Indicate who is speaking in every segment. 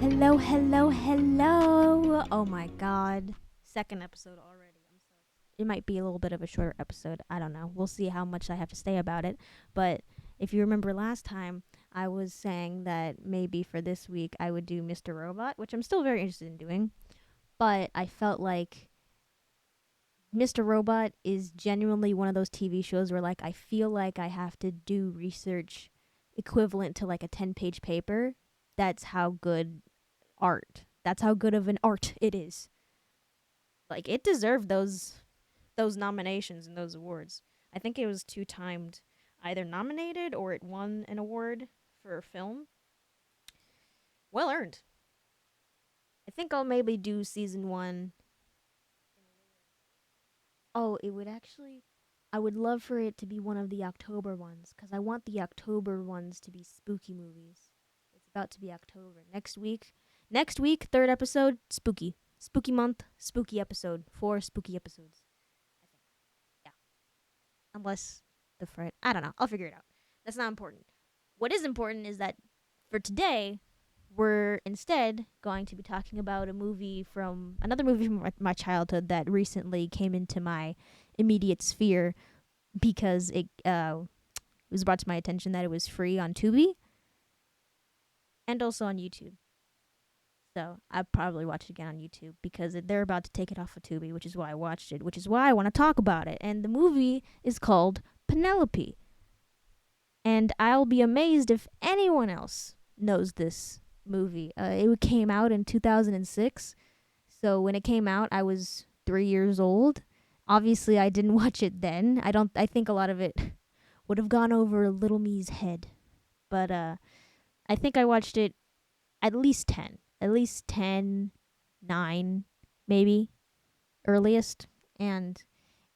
Speaker 1: Hello, hello, hello. Oh my god. Second episode already. It might be a little bit of a shorter episode. I don't know. We'll see how much I have to say about it. But if you remember last time, I was saying that maybe for this week I would do Mr. Robot, which I'm still very interested in doing. But I felt like Mr. Robot is genuinely one of those TV shows where like I feel like I have to do research equivalent to like a 10-page paper. That's how good art. That's how good of an art it is. Like it deserved those nominations and those awards. I think it was two timed either nominated or it won an award for a film. Well earned. I think I'll maybe do season 1. Oh, it would actually I would love for it to be one of the October ones cuz I want the October ones to be spooky movies. It's about to be October. Next week, third episode, spooky. Spooky month, spooky episode. 4 spooky episodes, I think. Yeah. Unless the Friday. I don't know. I'll figure it out. That's not important. What is important is that for today, we're instead going to be talking about another movie from my childhood that recently came into my immediate sphere because it was brought to my attention that it was free on Tubi and also on YouTube. So I'll probably watch it again on YouTube because they're about to take it off of Tubi, which is why I watched it, which is why I want to talk about it. And the movie is called Penelope. And I'll be amazed if anyone else knows this movie. It came out in 2006. So when it came out, I was 3 years old. Obviously, I didn't watch it then. I think a lot of it would have gone over little me's head. But I think I watched it at least 10. At least 10, 9, maybe, earliest. And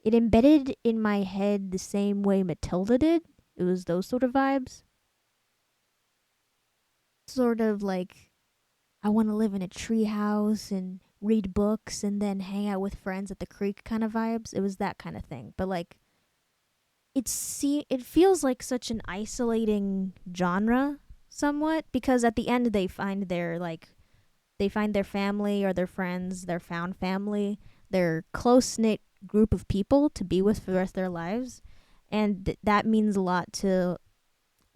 Speaker 1: it embedded in my head the same way Matilda did. It was those sort of vibes. Sort of like, I want to live in a treehouse and read books and then hang out with friends at the creek kind of vibes. It was that kind of thing. But like, it feels like such an isolating genre somewhat because at the end they find their family or their friends, their found family, their close knit group of people to be with for the rest of their lives. And that means a lot to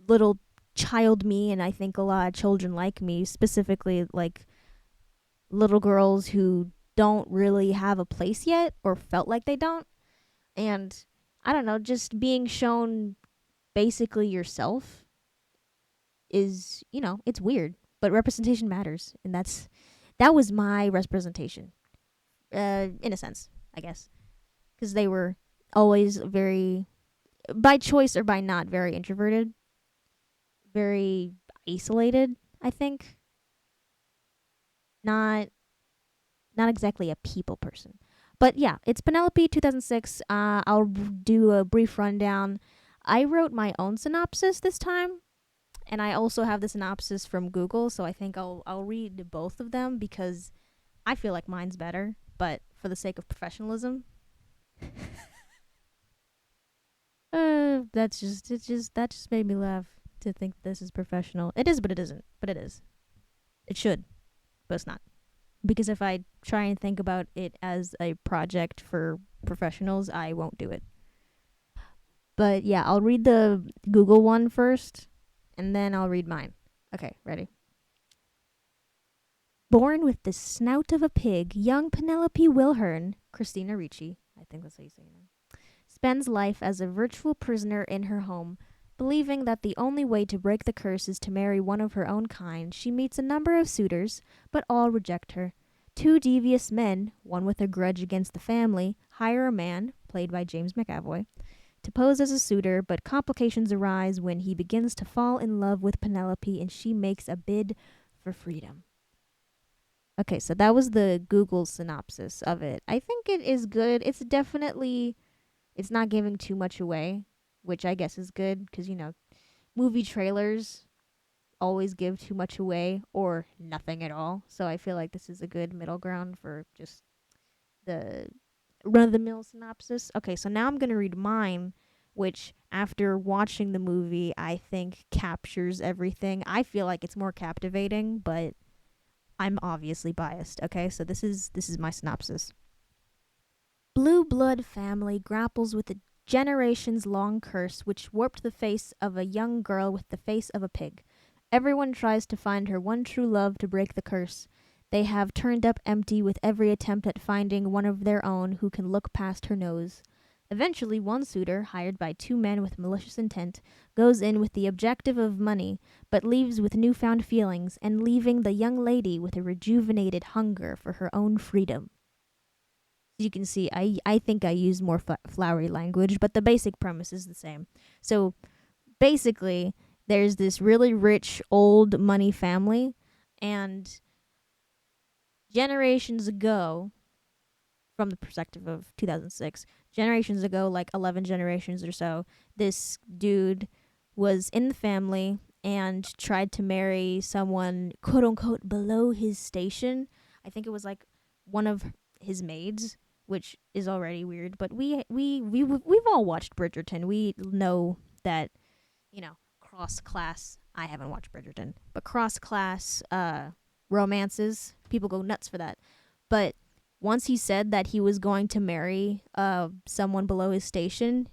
Speaker 1: little child me, and I think a lot of children like me, specifically like little girls who don't really have a place yet or felt like they don't. And I don't know, just being shown basically yourself is, it's weird, but representation matters, and that was my representation, in a sense, I guess, because they were always very, by choice or by not, very introverted, very isolated. I think not not exactly a people person, but yeah, it's Penelope 2006. I'll do a brief rundown. I wrote my own synopsis this time and I also have the synopsis from Google, so I think I'll read both of them because I feel like mine's better, but for the sake of professionalism. That just made me laugh to think this is professional. It is, but it isn't. But it is. It should, but it's not. Because if I try and think about it as a project for professionals, I won't do it. But yeah, I'll read the Google one first and then I'll read mine. Okay, ready? Born with the snout of a pig, young Penelope Wilhern, Christina Ricci, I think that's how you say her name, spends life as a virtual prisoner in her home. Believing that the only way to break the curse is to marry one of her own kind, she meets a number of suitors, but all reject her. Two devious men, one with a grudge against the family, hire a man, played by James McAvoy, to pose as a suitor, but complications arise when he begins to fall in love with Penelope and she makes a bid for freedom. Okay, so that was the Google synopsis of it. I think it is good. It's not giving too much away, which I guess is good because, movie trailers always give too much away or nothing at all. So I feel like this is a good middle ground for just the run of the mill synopsis. Okay, so now I'm going to read mine, which after watching the movie, I think captures everything. I feel like it's more captivating, but I'm obviously biased, okay? So this is my synopsis. Blue blood family grapples with a generations long curse which warped the face of a young girl with the face of a pig. Everyone tries to find her one true love to break the curse. They have turned up empty with every attempt at finding one of their own who can look past her nose. Eventually, one suitor, hired by two men with malicious intent, goes in with the objective of money, but leaves with newfound feelings, and leaving the young lady with a rejuvenated hunger for her own freedom. You can see, I think I use more flowery language, but the basic premise is the same. So basically, there's this really rich old money family, and generations ago, from the perspective of 2006, generations ago, like 11 generations or so, this dude was in the family and tried to marry someone quote unquote below his station. I think it was like one of his maids, which is already weird, but we've all watched Bridgerton. We know that, cross class, I haven't watched Bridgerton, but cross class romances, people go nuts for that. But once he said that he was going to marry someone below his station,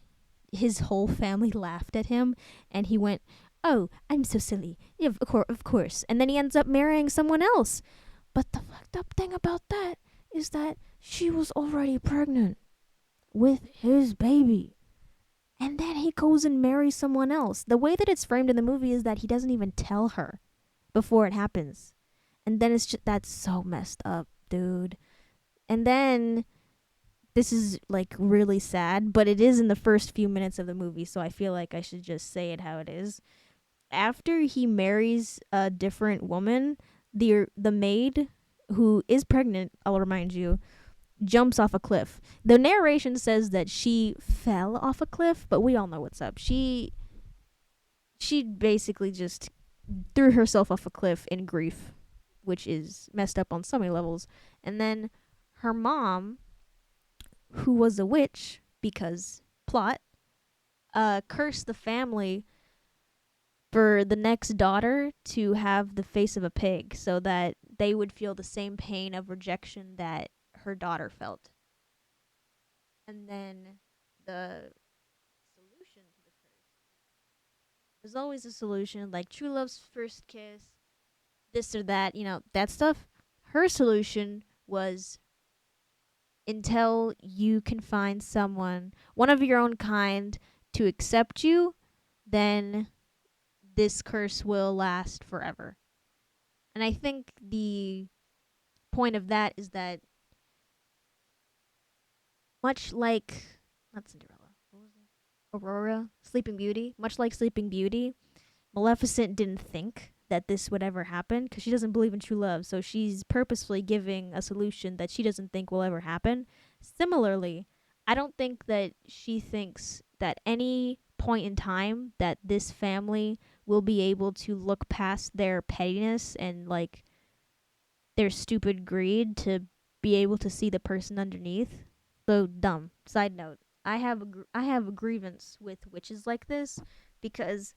Speaker 1: his whole family laughed at him, and he went, "Oh, I'm so silly. Yeah, of course." And then he ends up marrying someone else. But the fucked up thing about that is that she was already pregnant with his baby. And then he goes and marries someone else. The way that it's framed in the movie is that he doesn't even tell her before it happens. And then it's just, that's so messed up, dude. And then this is like really sad, but it is in the first few minutes of the movie, so I feel like I should just say it how it is. After he marries a different woman, the maid who is pregnant, I'll remind you, jumps off a cliff. The narration says that she fell off a cliff, but we all know what's up. She basically just threw herself off a cliff in grief, which is messed up on so many levels. And then her mom, who was a witch, because plot, cursed the family for the next daughter to have the face of a pig so that they would feel the same pain of rejection that her daughter felt. And then the solution to the curse. There's always a solution, like true love's first kiss, this or that, that stuff. Her solution was until you can find someone, one of your own kind, to accept you, then this curse will last forever. And I think the point of that is that, much like, not Cinderella, what was it? Aurora, Sleeping Beauty, much like Sleeping Beauty, Maleficent didn't think that this would ever happen because she doesn't believe in true love. So she's purposefully giving a solution that she doesn't think will ever happen. Similarly, I don't think that she thinks that any point in time that this family will be able to look past their pettiness and like their stupid greed to be able to see the person underneath. So dumb. Side note, I have a grievance with witches like this because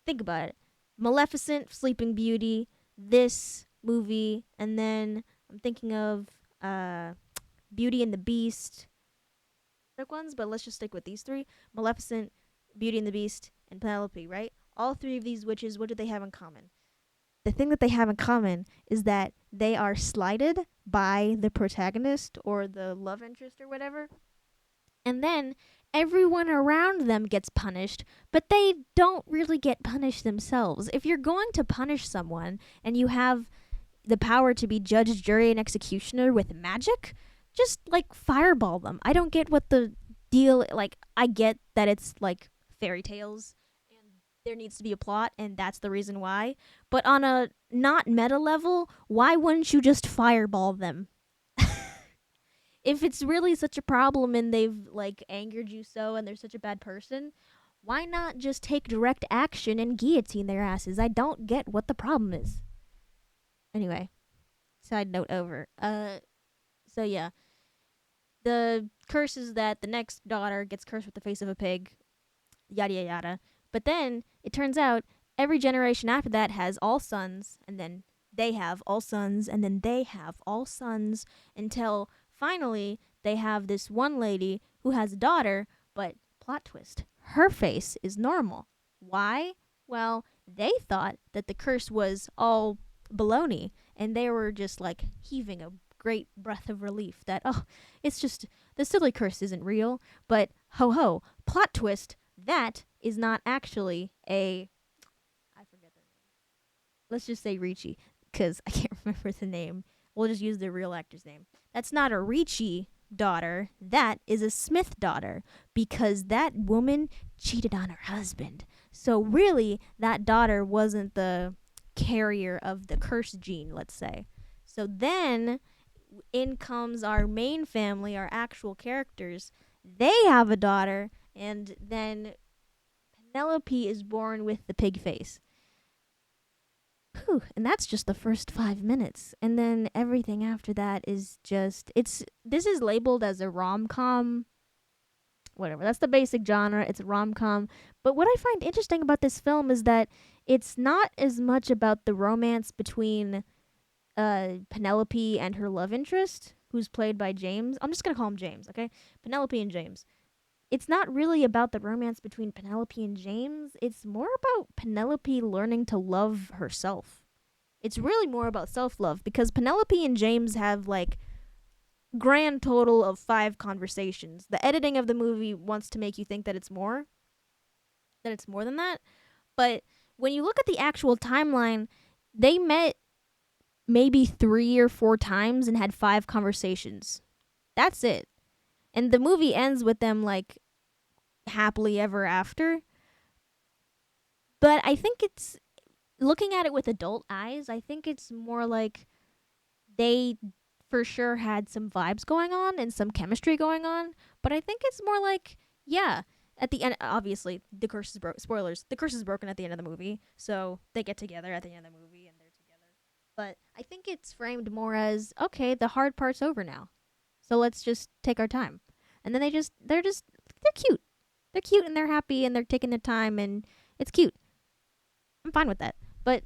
Speaker 1: think about it. Maleficent, Sleeping Beauty, this movie, and then I'm thinking of Beauty and the Beast. Other ones, but let's just stick with these three. Maleficent, Beauty and the Beast, and Penelope, right? All three of these witches, what do they have in common? The thing that they have in common is that they are slighted by the protagonist or the love interest or whatever. And then everyone around them gets punished, but they don't really get punished themselves. If you're going to punish someone and you have the power to be judge, jury, and executioner with magic, just like fireball them. I don't get what the deal, like, I get that it's like fairy tales and there needs to be a plot and that's the reason why. But on a not meta level, why wouldn't you just fireball them? If it's really such a problem and they've like angered you so and they're such a bad person, why not just take direct action and guillotine their asses? I don't get what the problem is. Anyway, side note over. So yeah. The curse is that the next daughter gets cursed with the face of a pig, yada yada yada. But then it turns out every generation after that has all sons, and then they have all sons, and then they have all sons until finally they have this one lady who has a daughter, but plot twist, her face is normal. Why? Well, they thought that the curse was all baloney, and they were just like heaving a great breath of relief that, oh, it's just the silly curse isn't real. But ho ho, plot twist, that is not actually a, I forget their name. Let's just say Ricci, because I can't remember the name. We'll just use the real actor's name. That's not a Ricci daughter. That is a Smith daughter, because that woman cheated on her husband. So really, that daughter wasn't the carrier of the curse gene, let's say. So then in comes our main family, our actual characters. They have a daughter, and then Penelope is born with the pig face. Whew, and that's just the first 5 minutes. And then everything after that is just, this is labeled as a rom-com. Whatever, that's the basic genre. It's a rom-com. But what I find interesting about this film is that it's not as much about the romance between Penelope and her love interest, who's played by James. I'm just gonna call him James, okay? Penelope and James. It's not really about the romance between Penelope and James. It's more about Penelope learning to love herself. It's really more about self-love, because Penelope and James have like grand total of 5 conversations. The editing of the movie wants to make you think that it's more than that. But when you look at the actual timeline, they met maybe 3 or 4 times and had 5 conversations. That's it. And the movie ends with them like happily ever after. But I think it's, looking at it with adult eyes, I think it's more like they for sure had some vibes going on and some chemistry going on. But I think it's more like, yeah, at the end, obviously, the curse is spoilers. The curse is broken at the end of the movie, so they get together at the end of the movie and they're together. But I think it's framed more as, okay, the hard part's over now, so let's just take our time. And then they're cute. They're cute and they're happy and they're taking their time and it's cute. I'm fine with that. But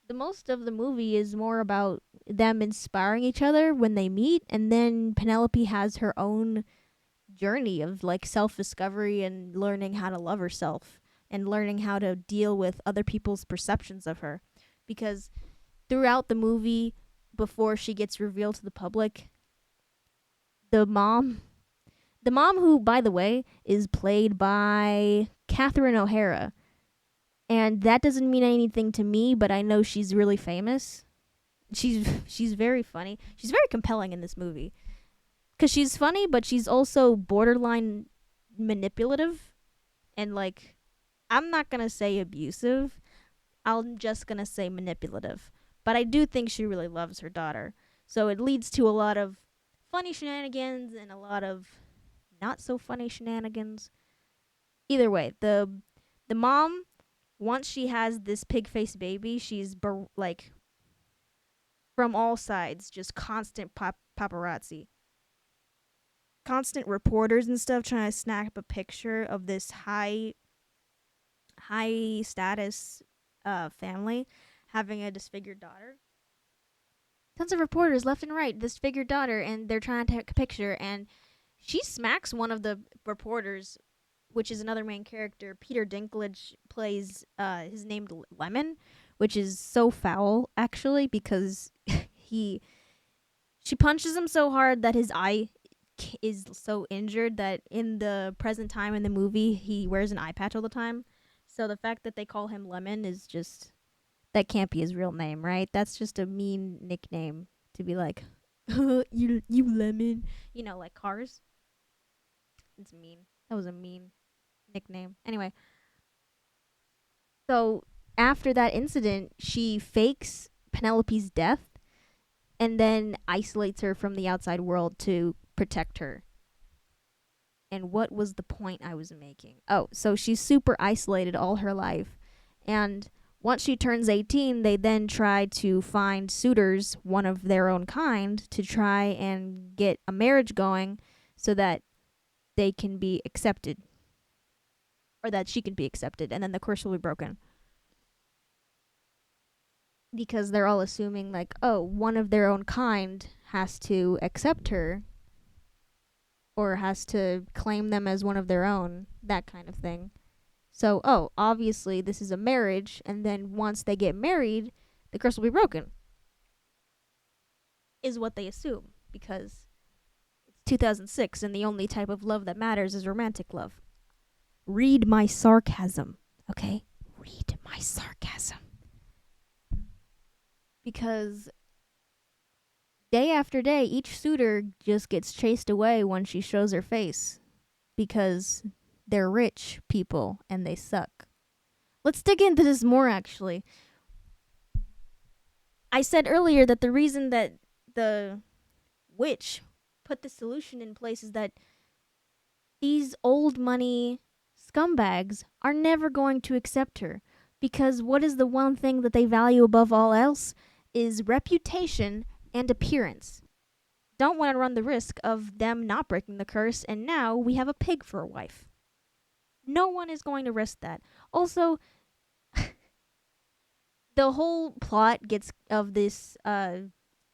Speaker 1: the most of the movie is more about them inspiring each other when they meet, and then Penelope has her own journey of like self-discovery and learning how to love herself and learning how to deal with other people's perceptions of her. Because throughout the movie, before she gets revealed to the public, the mom who, by the way, is played by Catherine O'Hara, and that doesn't mean anything to me, but I know she's really famous. She's very funny. She's very compelling in this movie, because she's funny, but she's also borderline manipulative, and like, I'm not gonna say abusive. I'm just gonna say manipulative. But I do think she really loves her daughter, so it leads to a lot of funny shenanigans and a lot of not so funny shenanigans. Either way, the mom, once she has this pig face baby, she's like, from all sides, just constant paparazzi, constant reporters and stuff trying to snap a picture of this high status family having a disfigured daughter. Tons of reporters left and right, disfigured daughter, and they're trying to take a picture, and she smacks one of the reporters, which is another main character. Peter Dinklage plays his named Lemon, which is so foul actually, because she punches him so hard that his eye is so injured that in the present time in the movie he wears an eye patch all the time. So the fact that they call him Lemon is just, that can't be his real name, right? That's just a mean nickname to be like, you Lemon, like Cars. It's mean. That was a mean nickname. Anyway, so after that incident, she fakes Penelope's death and then isolates her from the outside world to protect her. And what was the point I was making? Oh, so she's super isolated all her life. And once she turns 18, they then try to find suitors, one of their own kind, to try and get a marriage going so that they can be accepted. Or that she can be accepted, and then the curse will be broken. because they're all assuming like, oh, one of their own kind has to accept her or has to claim them as one of their own, that kind of thing. So, oh, obviously this is a marriage, and then once they get married, the curse will be broken, is what they assume, because it's 2006 and the only type of love that matters is romantic love. Read my sarcasm, okay? Read my sarcasm. Because day after day, each suitor just gets chased away when she shows her face. Because they're rich people and they suck. Let's dig into this more, actually. I said earlier that the reason that the witch put the solution in place is that these old money scumbags are never going to accept her. Because what is the one thing that they value above all else is reputation and appearance. Don't want to run the risk of them not breaking the curse, and now we have a pig for a wife. No one is going to risk that. Also, the whole plot gets of this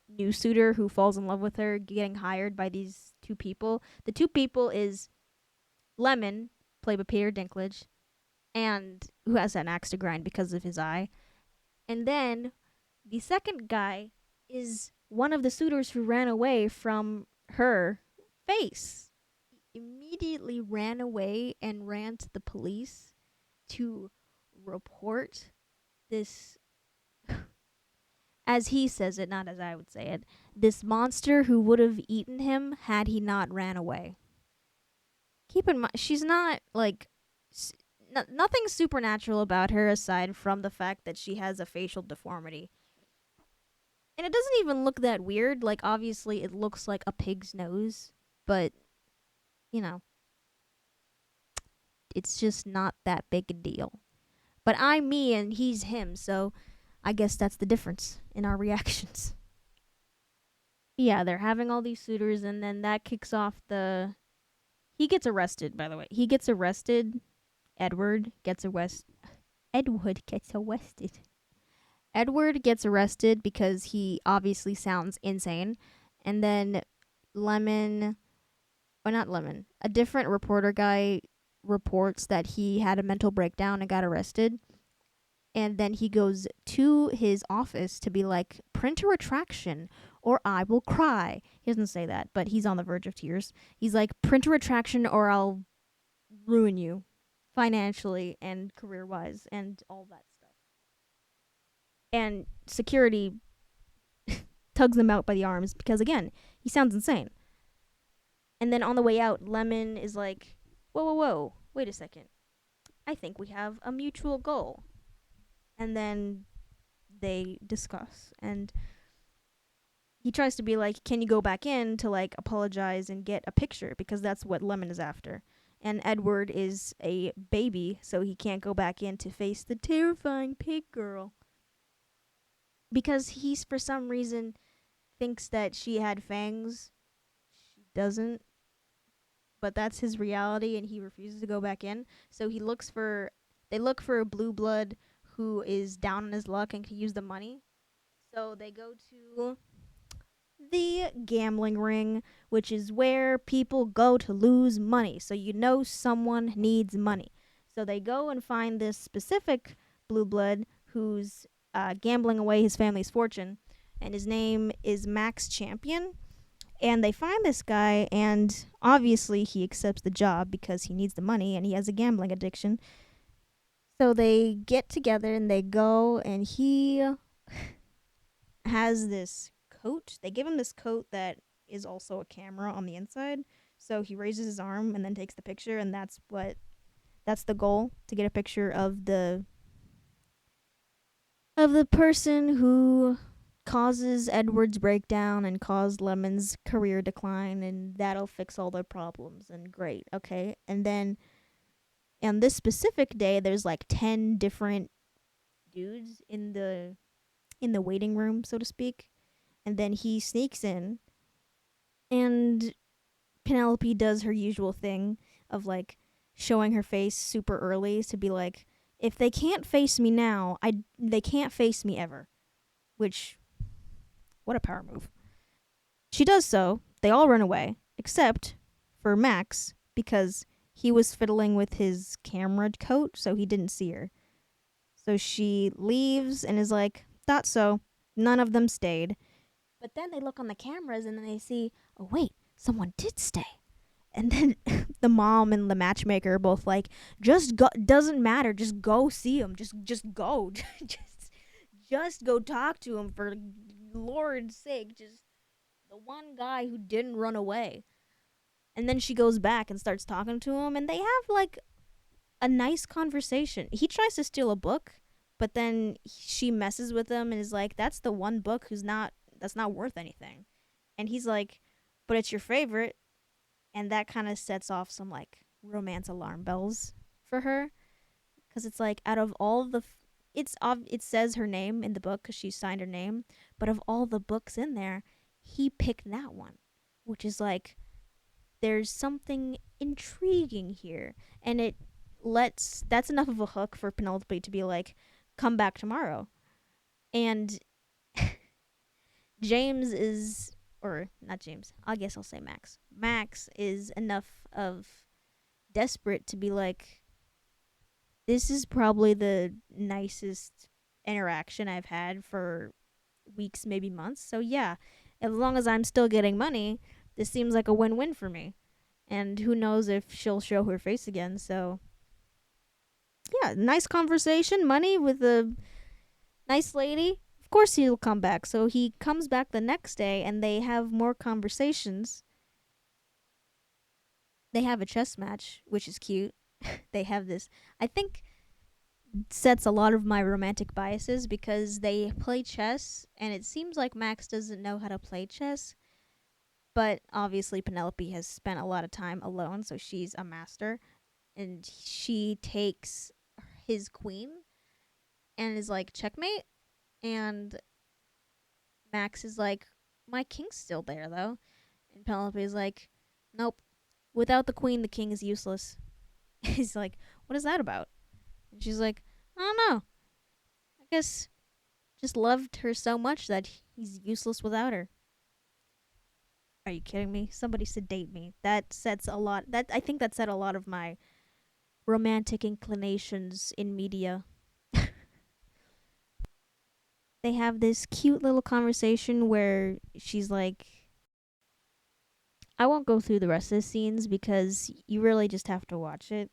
Speaker 1: new suitor who falls in love with her getting hired by these two people. The two people is Lemon, played by Peter Dinklage, and who has an axe to grind because of his eye. And then the second guy is one of the suitors who ran away from her face. He immediately ran away and ran to the police to report this, as he says it, not as I would say it, this monster who would have eaten him had he not ran away. Keep in mind, she's not like nothing supernatural about her aside from the fact that she has a facial deformity. And it doesn't even look that weird. Like, obviously, it looks like a pig's nose, but, you know, it's just not that big a deal. But I'm me and he's him, so I guess that's the difference in our reactions. Yeah, they're having all these suitors, and then that kicks off the. He gets arrested, by the way. He gets arrested. Edward gets arrested. Edward gets arrested because he obviously sounds insane. And then Lemon, or not Lemon, a different reporter guy reports that he had a mental breakdown and got arrested. And then he goes to his office to be like, print a retraction or I will cry. He doesn't say that, but he's on the verge of tears. He's like, print a retraction or I'll ruin you financially and career-wise and all that stuff. And security tugs him out by the arms because, again, he sounds insane. And then on the way out, Lemon is like, whoa, wait a second. I think we have a mutual goal. And then they discuss. And he tries to be like, can you go back in to, like, apologize and get a picture? Because that's what Lemon is after. And Edward is a baby, so he can't go back in to face the terrifying pig girl. Because he's, for some reason, thinks that she had fangs. She doesn't. But that's his reality, and he refuses to go back in. So they look for a blue blood who is down on his luck and can use the money. So they go to the gambling ring, which is where people go to lose money. So you know someone needs money. So they go and find this specific blue blood who's gambling away his family's fortune, and his name is Max Champion. And they find this guy, and obviously he accepts the job because he needs the money and he has a gambling addiction. So they get together and they go, and he has this coat. They give him this coat that is also a camera on the inside. So he raises his arm and then takes the picture, and that's the goal, to get a picture of the person who causes Edward's breakdown and caused Lemon's career decline, and that'll fix all their problems. And great, okay. And then on this specific day, there's like 10 different dudes in the waiting room, so to speak. And then he sneaks in, and Penelope does her usual thing of like showing her face super early to be like, if they can't face me now, they can't face me ever. which, what a power move. She does so. They all run away, except for Max, because he was fiddling with his camera coat, so he didn't see her. So she leaves and is like, thought so. None of them stayed. But then they look on the cameras and then they see, oh, wait, someone did stay. And then the mom and the matchmaker are both like, just go, doesn't matter, just go see him. Just go. just go talk to him, for Lord's sake. Just the one guy who didn't run away. And then she goes back and starts talking to him, and they have like a nice conversation. He tries to steal a book, but then she messes with him and is like, that's the one book that's not worth anything. And he's like, but it's your favorite. And that kind of sets off some like romance alarm bells for her, because it's like, out of all the it says her name in the book because she signed her name, but of all the books in there, he picked that one, which is like, there's something intriguing here, and that's enough of a hook for Penelope to be like, come back tomorrow. And James is, or not James, I guess I'll say Max. Max is enough of desperate to be like, this is probably the nicest interaction I've had for weeks, maybe months. So yeah, as long as I'm still getting money, this seems like a win-win for me. And who knows if she'll show her face again. So yeah, nice conversation, money with a nice lady. Of course he'll come back. So he comes back the next day and they have more conversations. They have a chess match, which is cute. They have this, I think, sets a lot of my romantic biases, because they play chess and it seems like Max doesn't know how to play chess. But obviously Penelope has spent a lot of time alone, so she's a master. And she takes his queen and is like, checkmate. And Max is like, my king's still there, though. And Penelope is like, nope. Without the queen, the king is useless. He's like, what is that about? And she's like, I don't know. I guess just loved her so much that he's useless without her. Are you kidding me? Somebody sedate me. That sets a lot. That I think that set a lot of my romantic inclinations in media. They have this cute little conversation where she's like, I won't go through the rest of the scenes because you really just have to watch it.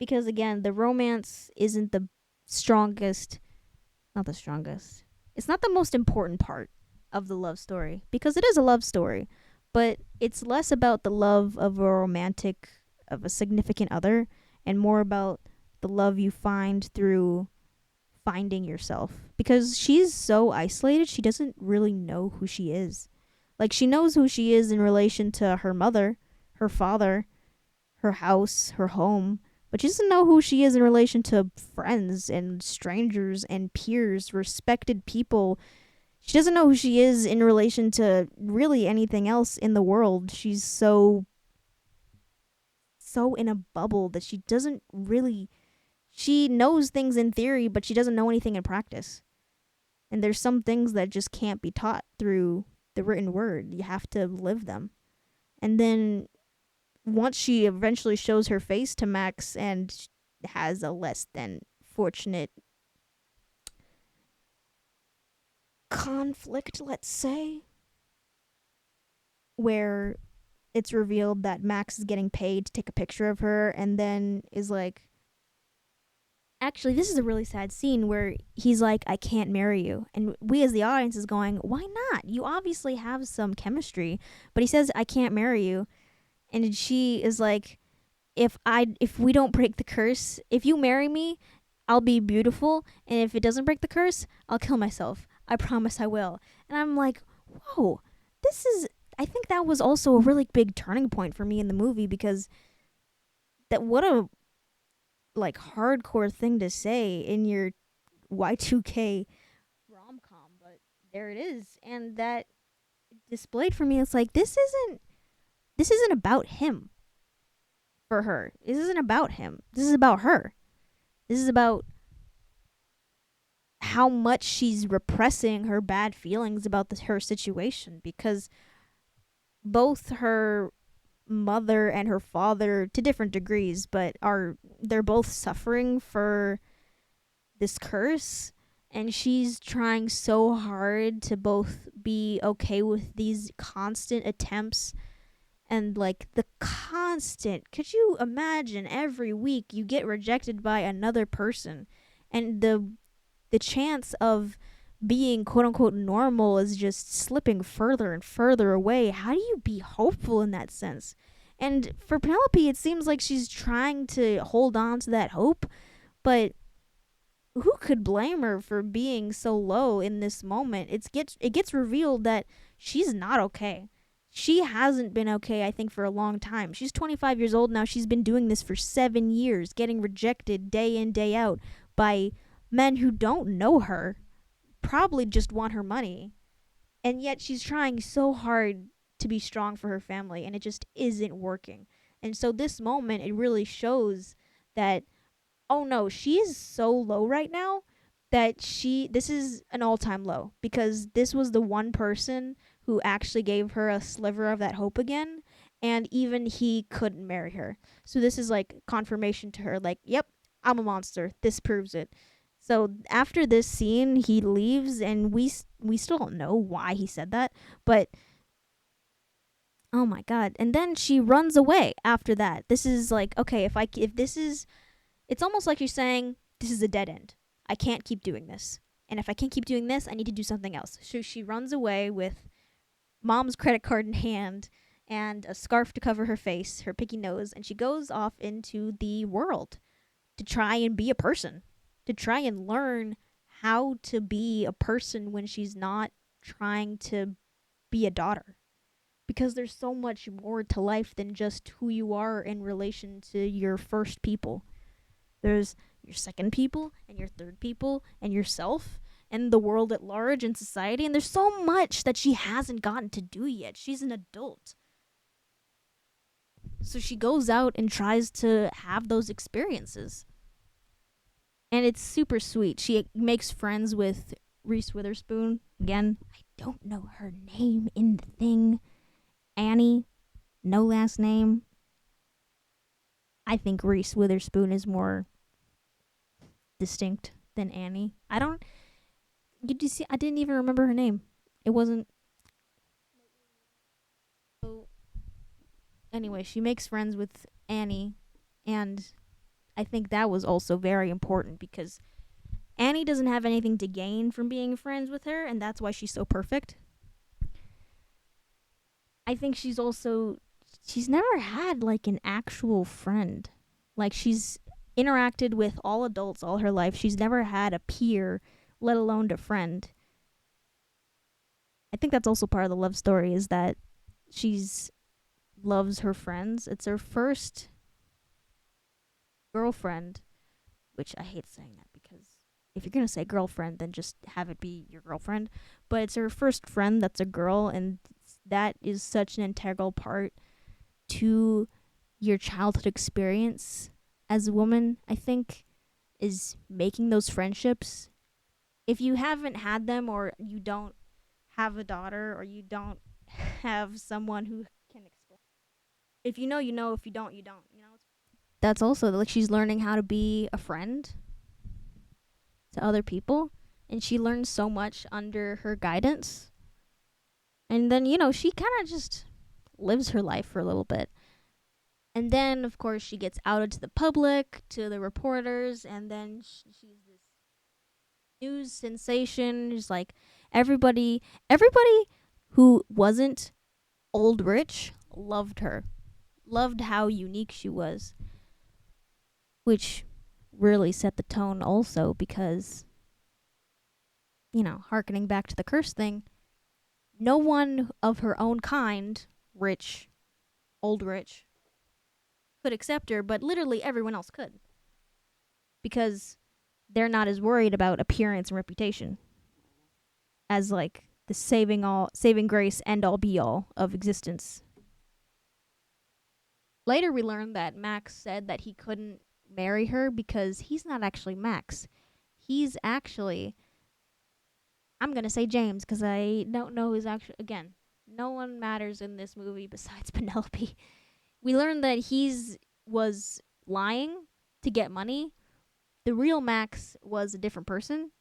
Speaker 1: Because again, the romance isn't the strongest, not the strongest. It's not the most important part of the love story, because it is a love story, but it's less about the love of a significant other, and more about the love you find through finding yourself. Because she's so isolated, she doesn't really know who she is. Like, she knows who she is in relation to her mother, her father, her house, her home, but she doesn't know who she is in relation to friends and strangers and peers, respected people. She doesn't know who she is in relation to really anything else in the world. She's so in a bubble that she doesn't really, she knows things in theory, but she doesn't know anything in practice. And there's some things that just can't be taught through the written word. You have to live them. And then once she eventually shows her face to Max and has a less than fortunate conflict, let's say, where it's revealed that Max is getting paid to take a picture of her, and then is like, actually, this is a really sad scene where he's like, I can't marry you. And we as the audience is going, why not? You obviously have some chemistry. But he says, I can't marry you. And she is like, if we don't break the curse, if you marry me, I'll be beautiful. And if it doesn't break the curse, I'll kill myself. I promise I will. And I'm like, whoa, I think that was also a really big turning point for me in the movie, because what a like hardcore thing to say in your Y2K rom-com, but there it is. And that displayed for me, it's like, this isn't about him for her. This isn't about him. This is about her. This is about how much she's repressing her bad feelings about her situation, because both her mother and her father, to different degrees, but they're both suffering for this curse, and she's trying so hard to both be okay with these constant attempts, and like the constant, could you imagine, every week you get rejected by another person, and the chance of being quote unquote normal is just slipping further and further away. How do you be hopeful in that sense? And for Penelope, it seems like she's trying to hold on to that hope, but who could blame her for being so low in this moment? It gets revealed that she's not okay. She hasn't been okay, I think, for a long time. She's 25 years old now. She's been doing this for 7 years, getting rejected day in, day out by men who don't know her, probably just want her money. And yet she's trying so hard to be strong for her family, and it just isn't working. And so this moment, it really shows that, oh no, she is so low right now that this is an all-time low, because this was the one person who actually gave her a sliver of that hope again, and even he couldn't marry her. So this is like confirmation to her, like, yep, I'm a monster. This proves it. So after this scene, he leaves, and we still don't know why he said that, but oh my god. And then she runs away after that. This is like, okay, if this is, it's almost like you're saying, this is a dead end. I can't keep doing this. And if I can't keep doing this, I need to do something else. So she runs away with mom's credit card in hand and a scarf to cover her face, her picky nose, and she goes off into the world to try and be a person, to try and learn how to be a person when she's not trying to be a daughter. Because there's so much more to life than just who you are in relation to your first people. There's your second people, and your third people, and yourself, and the world at large, and society. And there's so much that she hasn't gotten to do yet. She's an adult. So she goes out and tries to have those experiences. And it's super sweet. She makes friends with Reese Witherspoon. Again, I don't know her name in the thing. Annie, no last name. I think Reese Witherspoon is more distinct than Annie. You see, I didn't even remember her name. It wasn't. So, anyway, she makes friends with Annie, and I think that was also very important, because Annie doesn't have anything to gain from being friends with her, and that's why she's so perfect. I think she's never had like an actual friend. Like, she's interacted with all adults all her life. She's never had a peer, let alone a friend. I think that's also part of the love story, is that she's loves her friends. It's her first girlfriend, which I hate saying that, because if you're going to say girlfriend, then just have it be your girlfriend. But it's her first friend that's a girl, and that is such an integral part to your childhood experience as a woman, I think, is making those friendships. If you haven't had them, or you don't have a daughter, or you don't have someone who can explain, if you know, you know. If you don't, you don't. That's also like she's learning how to be a friend to other people, and she learns so much under her guidance. And then, she kind of just lives her life for a little bit. And then, of course, she gets outed to the public, to the reporters, and then she's this news sensation. Just like everybody who wasn't old rich loved her, loved how unique she was, which really set the tone also, because, harkening back to the curse thing, no one of her own kind, rich, old rich, could accept her, but literally everyone else could. Because they're not as worried about appearance and reputation as like the saving grace, end all be all of existence. Later we learned that Max said that he couldn't marry her because he's not actually Max. He's actually I'm gonna say James because I don't know who's actually. Again, no one matters in this movie besides Penelope. We learned that he's was lying to get money. The real Max was a different person.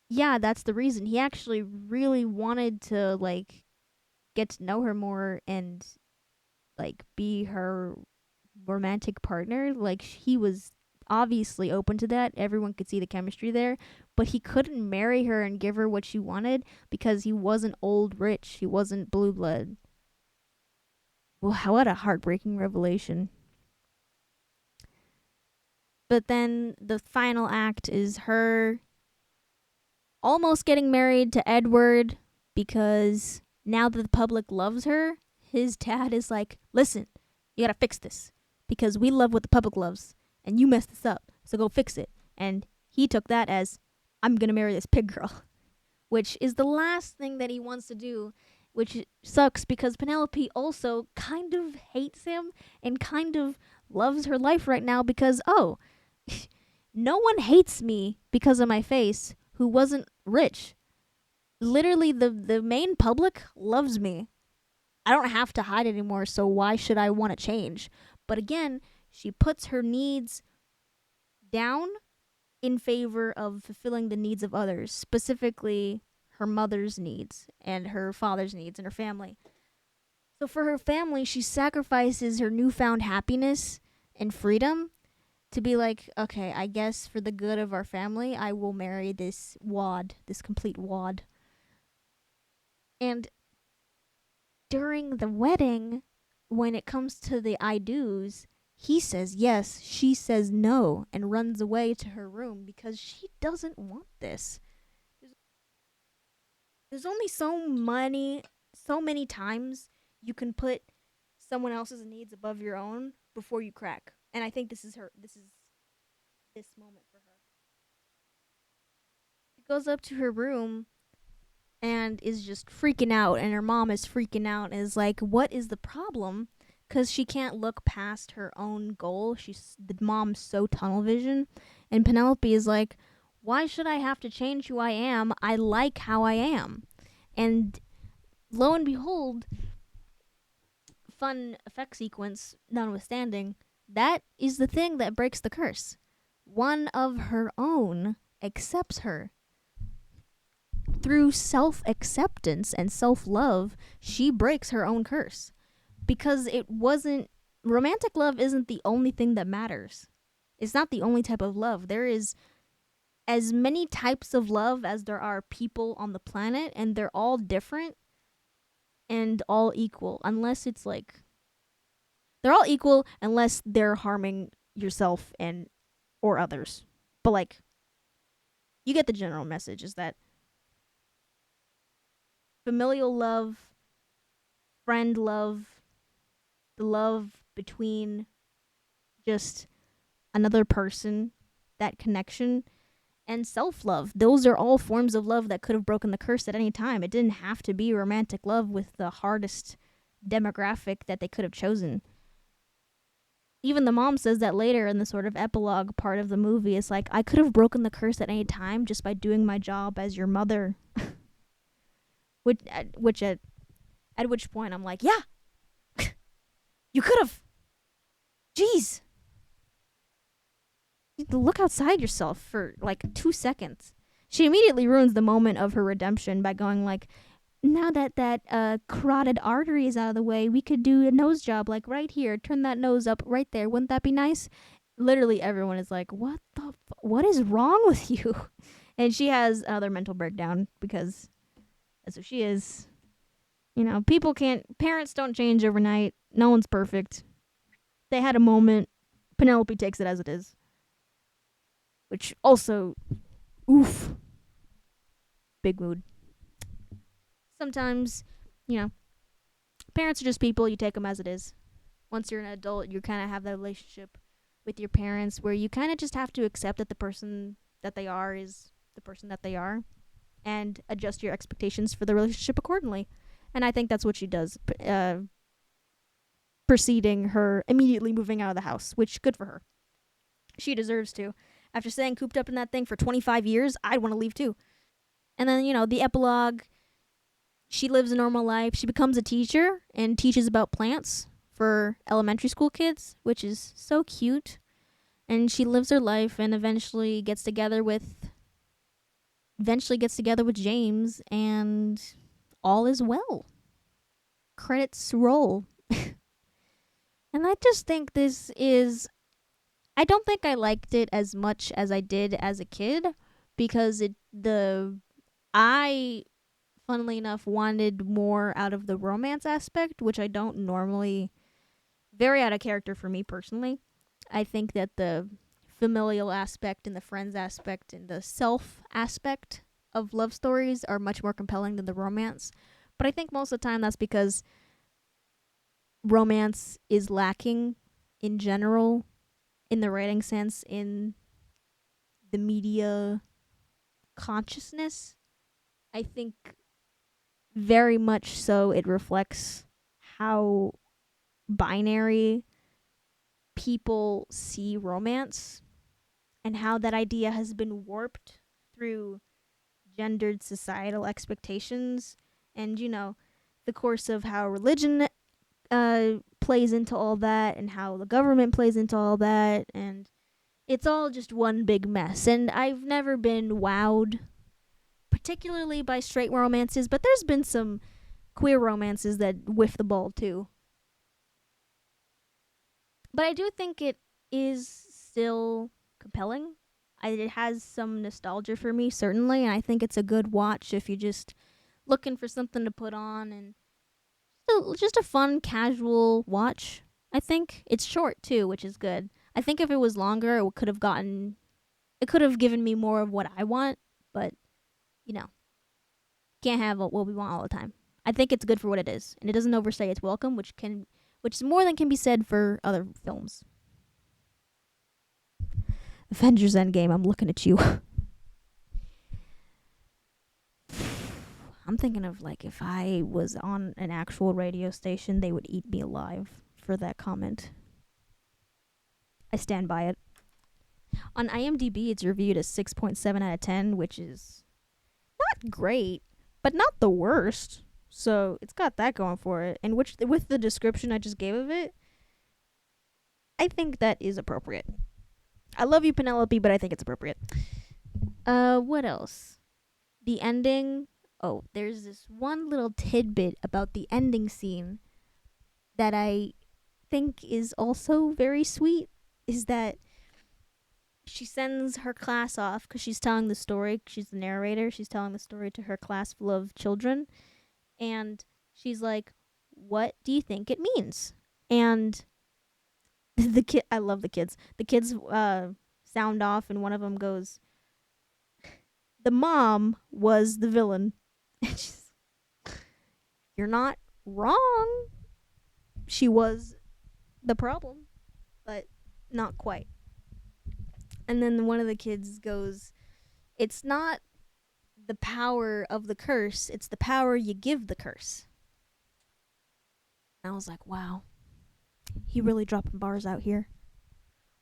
Speaker 1: Yeah, that's the reason. He actually really wanted to like get to know her more and like be her romantic partner. Like he was obviously open to that. Everyone could see the chemistry there, but he couldn't marry her and give her what she wanted because he wasn't old rich. He wasn't blue blood. Well, what a heartbreaking revelation. But then the final act is her almost getting married to Edward because now that the public loves her, his dad is like, listen, you gotta fix this because we love what the public loves and you messed this up, so go fix it. And he took that as, I'm gonna marry this pig girl, which is the last thing that he wants to do, which sucks because Penelope also kind of hates him and kind of loves her life right now because, oh, no one hates me because of my face who wasn't rich. Literally, the main public loves me. I don't have to hide anymore, so why should I want to change? But again, she puts her needs down in favor of fulfilling the needs of others, specifically her mother's needs and her father's needs and her family. So for her family, she sacrifices her newfound happiness and freedom to be like, okay, I guess for the good of our family, I will marry this wad, this complete wad. And during the wedding, when it comes to the I do's, he says yes, she says no, and runs away to her room because she doesn't want this. There's only so many times you can put someone else's needs above your own before you crack. And I think this is this moment for her. She goes up to her room and is just freaking out, and her mom is freaking out and is like, what is the problem? Because she can't look past her own goal. The mom's so tunnel vision. And Penelope is like, why should I have to change who I am? I like how I am. And lo and behold, fun effect sequence notwithstanding, that is the thing that breaks the curse. One of her own accepts her. Through self-acceptance and self-love, she breaks her own curse. Because it wasn't... Romantic love isn't the only thing that matters. It's not the only type of love. There is as many types of love as there are people on the planet, and they're all different and all equal. Unless it's like... They're all equal unless they're harming yourself and or others. But like, you get the general message is that familial love, friend love, the love between just another person, that connection, and self-love. Those are all forms of love that could have broken the curse at any time. It didn't have to be romantic love with the hardest demographic that they could have chosen. Even the mom says that later in the sort of epilogue part of the movie. It's like, I could have broken the curse at any time just by doing my job as your mother. At which point I'm like, yeah, you could have. Jeez. Look outside yourself for like 2 seconds. She immediately ruins the moment of her redemption by going like, now that carotid artery is out of the way, we could do a nose job like right here. Turn that nose up right there. Wouldn't that be nice? Literally everyone is like, what is wrong with you? And she has another mental breakdown because that's who she is. You know, parents don't change overnight. No one's perfect. They had a moment. Penelope takes it as it is. Which also, oof. Big mood. Sometimes, parents are just people. You take them as it is. Once you're an adult, you kind of have that relationship with your parents where you kind of just have to accept that the person that they are is the person that they are and adjust your expectations for the relationship accordingly. And I think that's what she does, preceding her immediately moving out of the house, which good for her. She deserves to. After staying cooped up in that thing for 25 years, I'd want to leave too. And then, the epilogue, she lives a normal life. She becomes a teacher and teaches about plants for elementary school kids, which is so cute. And she lives her life and eventually gets together with James, and all is well. Credits roll. And I just think I don't think I liked it as much as I did as a kid, because I, funnily enough, wanted more out of the romance aspect, which I don't normally, very out of character for me personally. I think that the familial aspect and the friends aspect and the self aspect of love stories are much more compelling than the romance. But I think most of the time that's because romance is lacking in general, in the writing sense, in the media consciousness. I think very much so it reflects how binary people see romance, and how that idea has been warped through gendered societal expectations, and the course of how religion plays into all that, and how the government plays into all that, and it's all just one big mess. And I've never been wowed particularly by straight romances, but there's been some queer romances that whiff the ball too. But I do think it is still compelling. It has some nostalgia for me, certainly, and I think it's a good watch if you're just looking for something to put on, and just a fun, casual watch. I think it's short too, which is good. I think if it was longer, it could have given me more of what I want, but can't have what we want all the time. I think it's good for what it is, and it doesn't overstay its welcome, which is more than can be said for other films. Avengers Endgame, I'm looking at you. I'm thinking of, like, if I was on an actual radio station, they would eat me alive for that comment. I stand by it. On IMDb, it's reviewed as 6.7 out of 10, which is not great, but not the worst. So it's got that going for it. And with the description I just gave of it, I think that is appropriate. I love you, Penelope, but I think it's appropriate. What else? The ending. Oh, there's this one little tidbit about the ending scene that I think is also very sweet, is that she sends her class off because she's telling the story. She's the narrator. She's telling the story to her class full of children. And she's like, "What do you think it means?" And I love the kids. The kids sound off, and one of them goes, "The mom was the villain." And she's, "You're not wrong. She was the problem, but not quite." And then one of the kids goes, "It's not the power of the curse, it's the power you give the curse." And I was like, wow, he really dropping bars out here.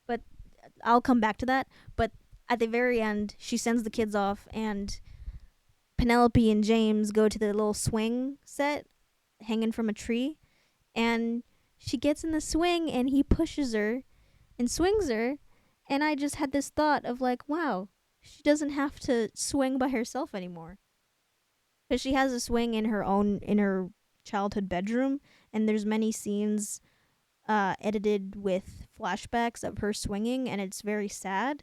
Speaker 1: But I'll come back to that. But at the very end, she sends the kids off, and Penelope and James go to the little swing set hanging from a tree, and she gets in the swing, and he pushes her and swings her. And I just had this thought of, like, wow, she doesn't have to swing by herself anymore. Because she has a swing in her childhood bedroom, and there's many scenes edited with flashbacks of her swinging, and it's very sad.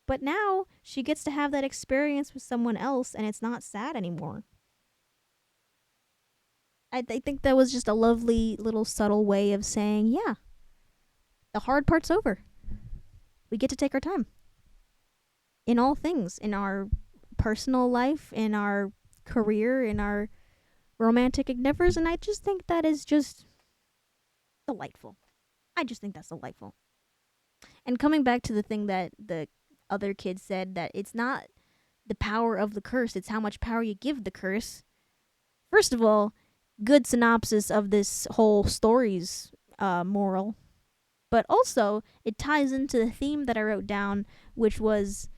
Speaker 1: But now she gets to have that experience with someone else, and it's not sad anymore. I think that was just a lovely little subtle way of saying, yeah, the hard part's over. We get to take our time. In all things. In our personal life, in our career, in our romantic endeavors, and I just think that is just delightful. I just think that's delightful. And coming back to the thing that the other kid said, that it's not the power of the curse, it's how much power you give the curse. First of all, good synopsis of this whole story's moral. But also, it ties into the theme that I wrote down, which was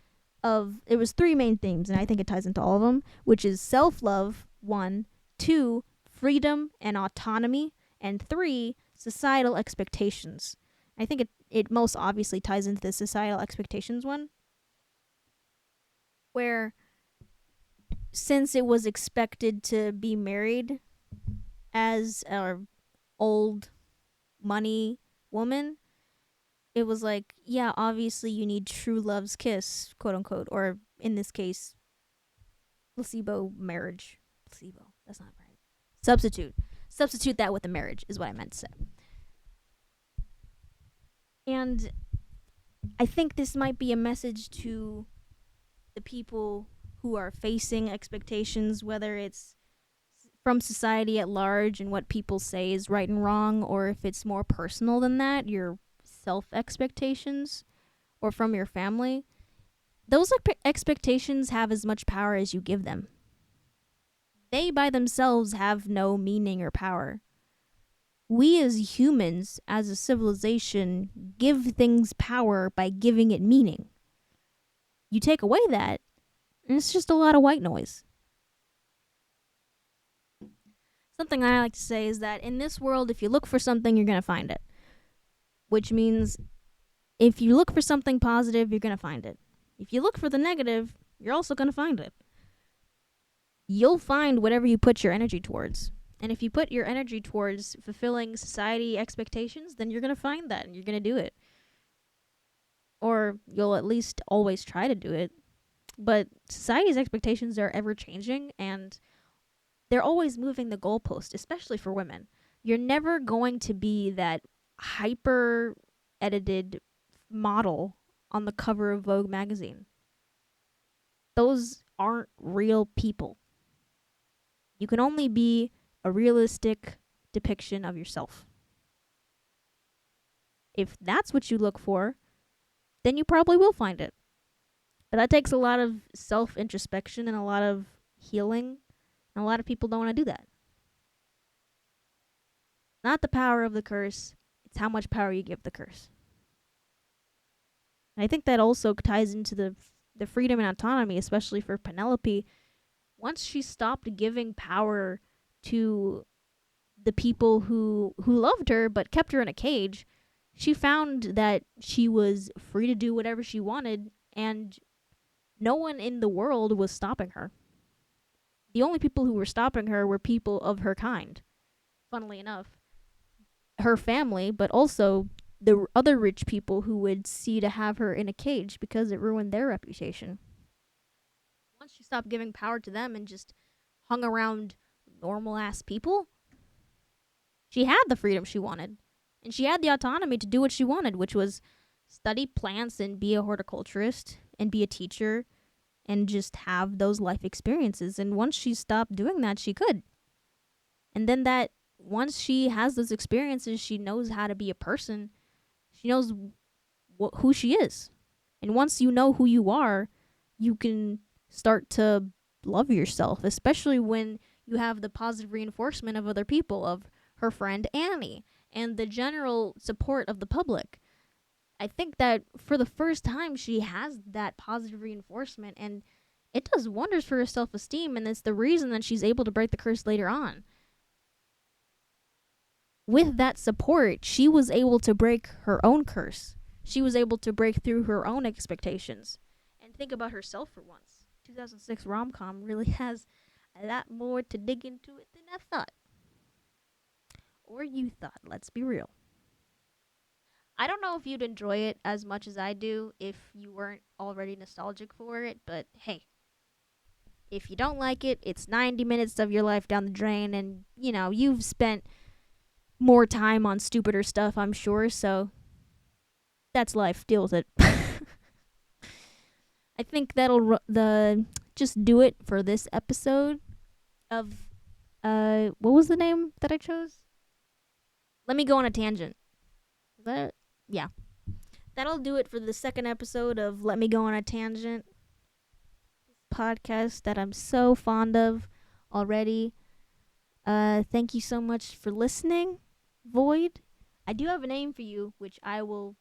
Speaker 1: it was three main themes, and I think it ties into all of them, which is self-love, 1, 2, freedom and autonomy, and 3, societal expectations. I think it most obviously ties into the societal expectations one, where since it was expected to be married as a old money woman, it was like, yeah, obviously you need true love's kiss, quote unquote, or in this case, placebo marriage. Placebo, that's not right. Substitute that with a marriage is what I meant to say. And I think this might be a message to the people who are facing expectations, whether it's from society at large and what people say is right and wrong, or if it's more personal than that, your self expectations, or from your family. Those expectations have as much power as you give them. They by themselves have no meaning or power. We as humans, as a civilization, give things power by giving it meaning. You take away that, and it's just a lot of white noise. Something I like to say is that in this world, if you look for something, you're going to find it. Which means if you look for something positive, you're going to find it. If you look for the negative, you're also going to find it. You'll find whatever you put your energy towards. And if you put your energy towards fulfilling society expectations, then you're going to find that and you're going to do it. Or you'll at least always try to do it. But society's expectations are ever changing, and they're always moving the goalpost, especially for women. You're never going to be that hyper edited model on the cover of Vogue magazine. Those aren't real people. You can only be a realistic depiction of yourself. If that's what you look for, then you probably will find it. But that takes a lot of self-introspection and a lot of healing, and a lot of people don't want to do that. Not the power of the curse, it's how much power you give the curse. And I think that also ties into the freedom and autonomy, especially for Penelope. Once she stopped giving power to the people who loved her but kept her in a cage, she found that she was free to do whatever she wanted, and no one in the world was stopping her. The only people who were stopping her were people of her kind. Funnily enough, her family, but also the other rich people who would see to have her in a cage because it ruined their reputation. Once she stopped giving power to them and just hung around normal ass people, she had the freedom she wanted. And she had the autonomy to do what she wanted, which was study plants and be a horticulturist and be a teacher and just have those life experiences. And once she stopped doing that, she could. And then that once she has those experiences, she knows how to be a person. She knows who she is. And once you know who you are, you can start to love yourself, especially when you have the positive reinforcement of other people, of her friend Annie, and the general support of the public. I think that for the first time, she has that positive reinforcement, and it does wonders for her self-esteem, and it's the reason that she's able to break the curse later on. With that support, she was able to break her own curse. She was able to break through her own expectations and think about herself for once. 2006 rom-com really has a lot more to dig into it than I thought. Or you thought, let's be real. I don't know if you'd enjoy it as much as I do if you weren't already nostalgic for it, but hey, if you don't like it, it's 90 minutes of your life down the drain, and, you know, you've spent more time on stupider stuff, I'm sure, so that's life. Deal with it. I think that'll just do it for this episode of what was the name that I chose? Let me go on a tangent. Is that it? Yeah. That'll do it for the second episode of Let Me Go on a Tangent. This podcast that I'm so fond of already. Thank you so much for listening, Void. I do have a name for you, which I will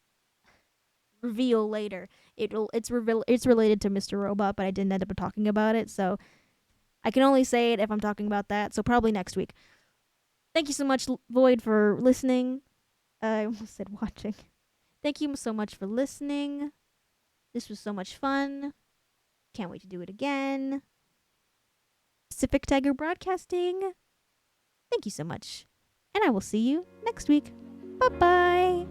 Speaker 1: reveal later. It's related to Mr. Robot, but I didn't end up talking about it, so I can only say it if I'm talking about that. So probably next week. Thank you so much, Void, for listening. I almost said watching. Thank you so much for listening. This was so much fun. Can't wait to do it again. Pacific Tiger Broadcasting. Thank you so much. And I will see you next week. Bye-bye.